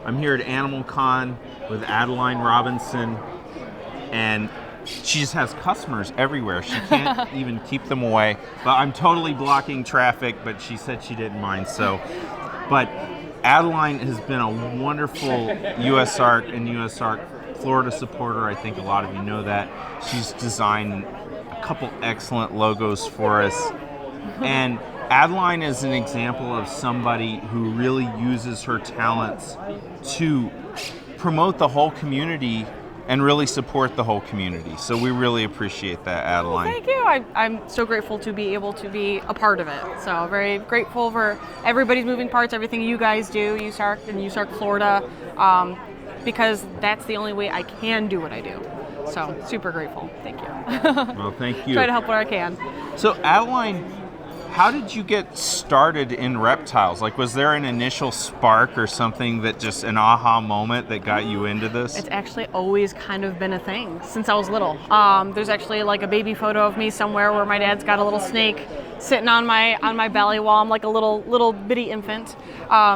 I'm here at AnimalCon with Adeline Robinson, and she just has customers everywhere. She can't even keep them away. But I'm totally blocking traffic, but she said she didn't mind. But Adeline has been a wonderful USARK and USARK Florida supporter. I think a lot of you know that. She's designed a couple excellent logos for us. And Adeline is an example of somebody who really uses her talents to promote the whole community and really support the whole community. So we really appreciate that, Adeline. Well, thank you. I'm so grateful to be able to be a part of it. So very grateful for everybody's moving parts, everything you guys do, USARK and USARK Florida, because that's the only way I can do what I do. So super grateful. Thank you. Well, thank you. Try to help where I can. So Adeline, how did you get started in reptiles? Like, was there an initial spark or something that just an aha moment that got you into this? It's actually always kind of been a thing since I was little. There's actually like a baby photo of me somewhere where my dad's got a little snake sitting on my belly while I'm like a little bitty infant.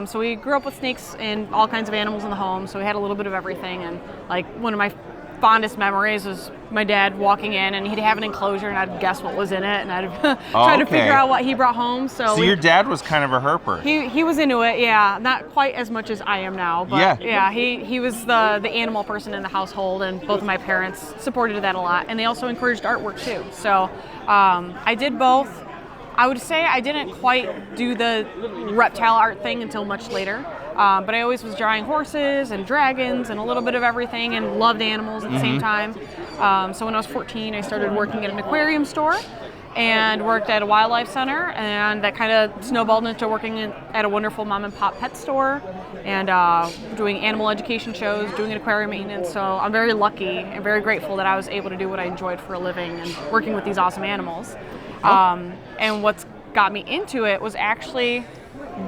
So we grew up with snakes and all kinds of animals in the home. So we had a little bit of everything. And like one of my fondest memories was my dad walking in and he'd have an enclosure and I'd guess what was in it and I'd try to figure out what he brought home. So your dad was kind of a herper. He was into it, yeah. Not quite as much as I am now, but yeah, he was the animal person in the household, and both of my parents supported that a lot, and they also encouraged artwork too. So I did both. I would say I didn't quite do the reptile art thing until much later. But I always was drawing horses and dragons and a little bit of everything and loved animals at the same time. So when I was 14, I started working at an aquarium store and worked at a wildlife center, and that kind of snowballed into working at a wonderful mom and pop pet store and doing animal education shows, doing aquarium maintenance. So I'm very lucky and very grateful that I was able to do what I enjoyed for a living and working with these awesome animals. And what's got me into it was actually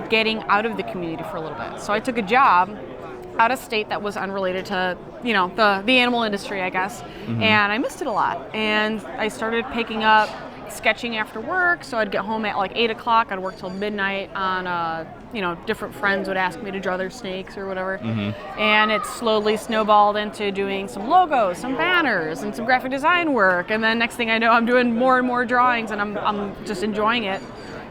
getting out of the community for a little bit. So I took a job out of state that was unrelated to, the animal industry, I guess. And I missed it a lot. And I started picking up sketching after work. So I'd get home at like 8 o'clock. I'd work till midnight on, different friends would ask me to draw their snakes or whatever. And it slowly snowballed into doing some logos, some banners, and some graphic design work. And then next thing I know, I'm doing more and more drawings, and I'm just enjoying it.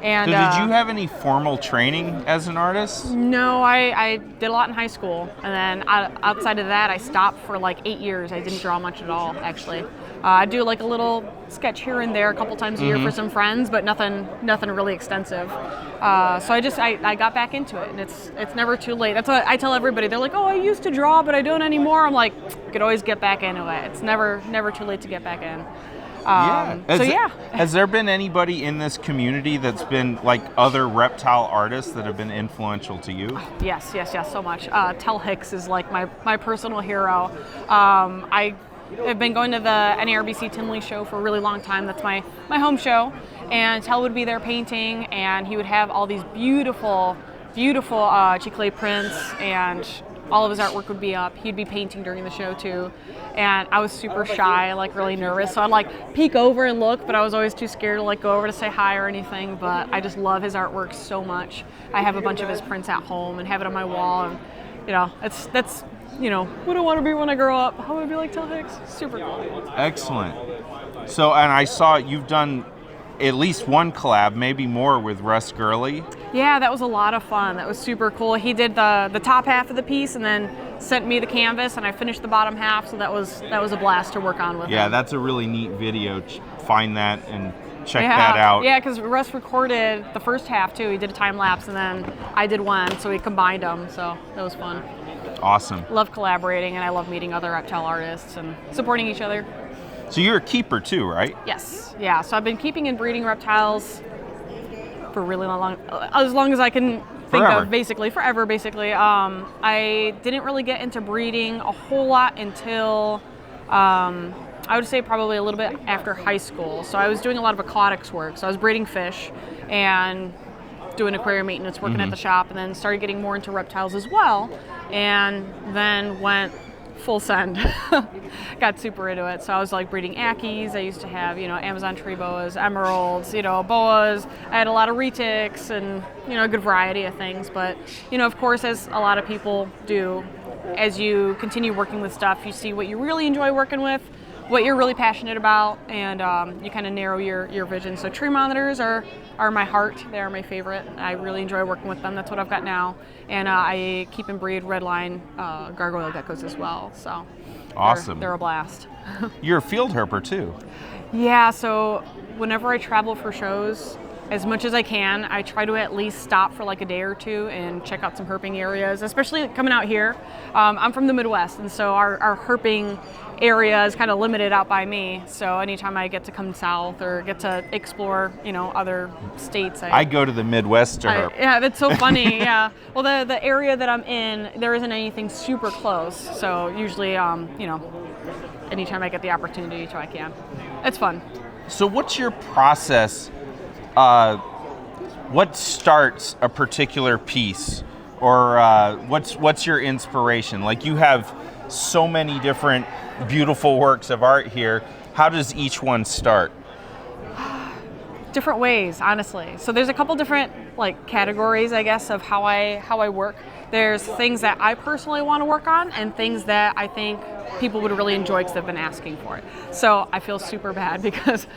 And, so did you have any formal training as an artist? No, I did a lot in high school, and then outside of that, I stopped for like 8 years. I didn't draw much at all, actually. I do like a little sketch here and there a couple times a year for some friends, but nothing really extensive. So I got back into it, and it's never too late. That's what I tell everybody. They're like, "Oh, I used to draw, but I don't anymore." I'm like, you could always get back into it. It's never too late to get back in. Has there been anybody in this community that's been like other reptile artists that have been influential to you? Yes, so much. Tel Hicks is like my personal hero. I've been going to the NARBC Tinley show for a really long time. That's my home show. And Tel would be there painting, and he would have all these beautiful chiclet prints, and all of his artwork would be up. He'd be painting during the show too. And I was super shy, like really nervous. So I'd like peek over and look, but I was always too scared to like go over to say hi or anything. But I just love his artwork so much. I have a bunch of his prints at home and have it on my wall. And that's what I want to be when I grow up. I want to be like Tel Hicks. Super cool. Excellent. So, and I saw you've done at least one collab, maybe more, with Russ Gurley. Yeah, that was a lot of fun. That was super cool. He did the top half of the piece and then sent me the canvas, and I finished the bottom half. So that was a blast to work on with him. Yeah, that's a really neat video. Find that and check that out. Yeah, because Russ recorded the first half too. He did a time lapse, and then I did one, so we combined them. So that was fun. Awesome. Love collaborating, and I love meeting other reptile artists and supporting each other. So you're a keeper too, right? Yes. Yeah. So I've been keeping and breeding reptiles for really long, as long as I can think of, basically, forever, basically. I didn't really get into breeding a whole lot until, I would say probably a little bit after high school. So I was doing a lot of aquatics work. So I was breeding fish and doing aquarium maintenance, working at the shop, and then started getting more into reptiles as well. And then went full send. Got super into it. So I was like breeding Ackies. I used to have, Amazon tree boas, emeralds, boas. I had a lot of retics and, a good variety of things. But, of course, as a lot of people do, as you continue working with stuff, you see what you really enjoy working with, what you're really passionate about, and you kind of narrow your vision. So tree monitors are my heart. They are my favorite. I really enjoy working with them. That's what I've got now. And I keep and breed redline gargoyle geckos as well. So awesome. They're a blast. You're a field herper too. Yeah, so whenever I travel for shows, as much as I can, I try to at least stop for like a day or two and check out some herping areas, especially coming out here. I'm from the Midwest, and so our herping area is kind of limited out by me. So anytime I get to come south or get to explore, other states, I go to the Midwest to herp. Yeah, that's so funny. Yeah. Well, the area that I'm in, there isn't anything super close. So usually, anytime I get the opportunity to, I can. It's fun. So what's your process? What starts a particular piece, or what's your inspiration? Like, you have so many different beautiful works of art here. How does each one start? Different ways, honestly. So there's a couple different categories, I guess, of how I work. There's things that I personally want to work on, and things that I think people would really enjoy because they've been asking for it. So I feel super bad because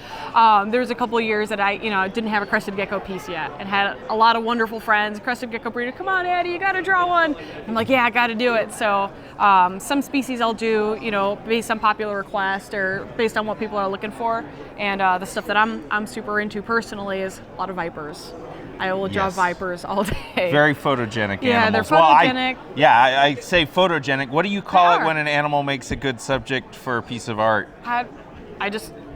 there was a couple of years that I didn't have a crested gecko piece yet, and had a lot of wonderful friends, crested gecko breeder, come on, Addie, you got to draw one. I'm like, yeah, I got to do it. So some species I'll do, based on popular request or based on what people are looking for. And the stuff that I'm super into personally is a lot of vipers. I will draw vipers all day. Very photogenic animals. Yeah, they're photogenic. I say photogenic. What do you call it when an animal makes a good subject for a piece of art? I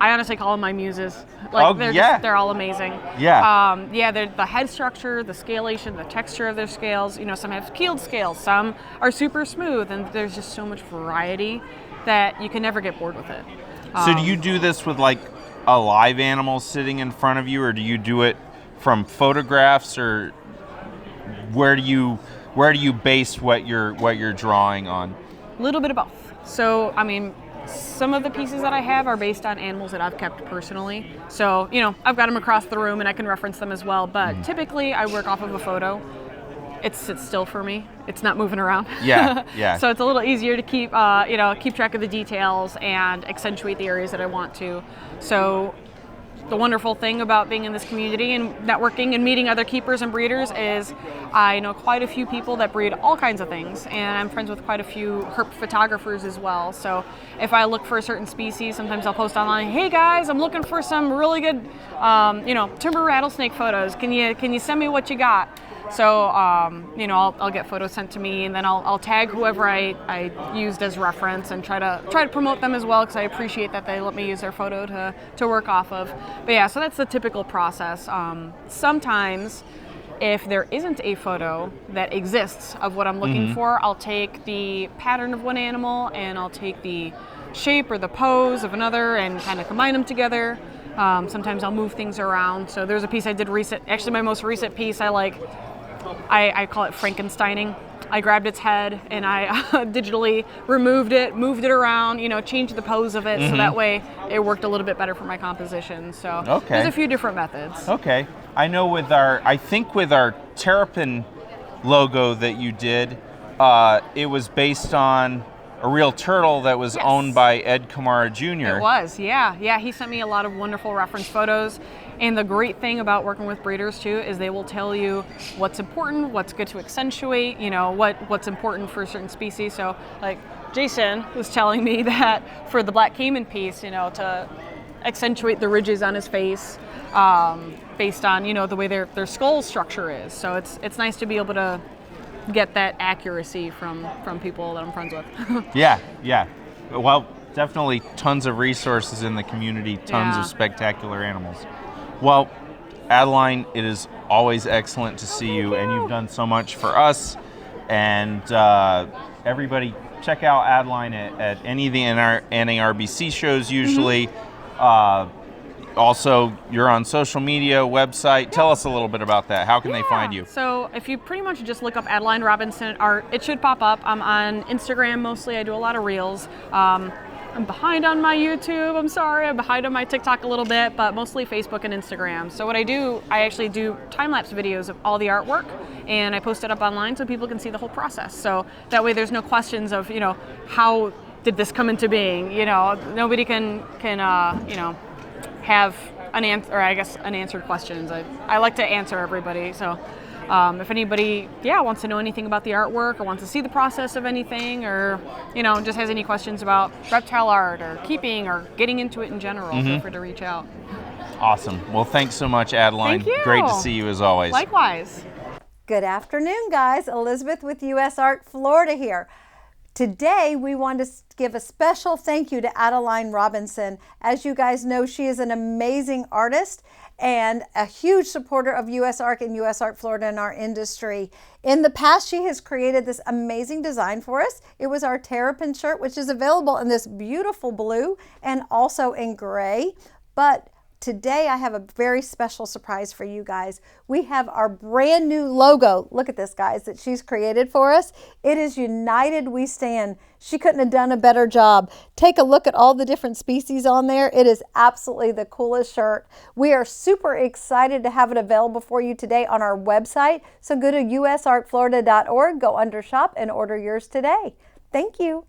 honestly call them my muses. They're all amazing. Yeah. They're the head structure, the scalation, the texture of their scales. Some have keeled scales, some are super smooth, and there's just so much variety that you can never get bored with it. So do you do this with a live animal sitting in front of you, or do you do it from photographs, or where do you base what you're drawing on? A little bit of both. So, some of the pieces that I have are based on animals that I've kept personally. So, I've got them across the room and I can reference them as well. But typically I work off of a photo. It sits still for me. It's not moving around. Yeah. So it's a little easier to keep track of the details and accentuate the areas that I want to. So the wonderful thing about being in this community and networking and meeting other keepers and breeders is I know quite a few people that breed all kinds of things, and I'm friends with quite a few herp photographers as well. So if I look for a certain species, sometimes I'll post online, hey guys, I'm looking for some really good timber rattlesnake photos. Can you send me what you got? So, I'll get photos sent to me, and then I'll tag whoever I used as reference and try to promote them as well, because I appreciate that they let me use their photo to work off of. But yeah, so that's the typical process. Sometimes, if there isn't a photo that exists of what I'm looking for, I'll take the pattern of one animal and I'll take the shape or the pose of another and kind of combine them together. Sometimes I'll move things around. So there's a piece I did actually my most recent piece I call it Frankensteining. I grabbed its head and I digitally moved it around, changed the pose of it so that way it worked a little bit better for my composition. So there's a few different methods. Okay. I know with our Terrapin logo that you did, it was based on a real turtle that was owned by Ed Kamara Jr. It was, yeah. He sent me a lot of wonderful reference photos. And the great thing about working with breeders too is they will tell you what's important, what's good to accentuate, what's important for a certain species. So Jason was telling me that for the black caiman piece, to accentuate the ridges on his face based on, the way their skull structure is. So it's nice to be able to get that accuracy from people that I'm friends with. Yeah. Well, definitely tons of resources in the community, tons of spectacular animals. Well, Adeline, it is always excellent to see you, and you've done so much for us. And everybody, check out Adeline at any of the NARBC shows usually. also, you're on social media, website. Tell us a little bit about that. How can they find you? So if you pretty much just look up Adeline Robinson art, it should pop up. I'm on Instagram mostly. I do a lot of reels. I'm behind on my YouTube. I'm sorry. I'm behind on my TikTok a little bit, but mostly Facebook and Instagram. So what I do, I actually do time-lapse videos of all the artwork, and I post it up online so people can see the whole process. So that way there's no questions of, how did this come into being? Nobody can have an answer, or I guess unanswered questions. I like to answer everybody. So if anybody, wants to know anything about the artwork or wants to see the process of anything, or just has any questions about reptile art or keeping or getting into it in general, feel free to reach out. Awesome. Well, thanks so much, Adeline. Thank you. Great to see you as always. Likewise. Good afternoon, guys. Elizabeth with USARK Florida here. Today, we want to give a special thank you to Adeline Robinson. As you guys know, she is an amazing artist and a huge supporter of USARK and USARK Florida in our industry. In the past, she has created this amazing design for us. It was our Terrapin shirt, which is available in this beautiful blue and also in gray. But today, I have a very special surprise for you guys. We have our brand new logo. Look at this, guys, that she's created for us. It is United We Stand. She couldn't have done a better job. Take a look at all the different species on there. It is absolutely the coolest shirt. We are super excited to have it available for you today on our website. So go to usarkflorida.org, go under shop, and order yours today. Thank you.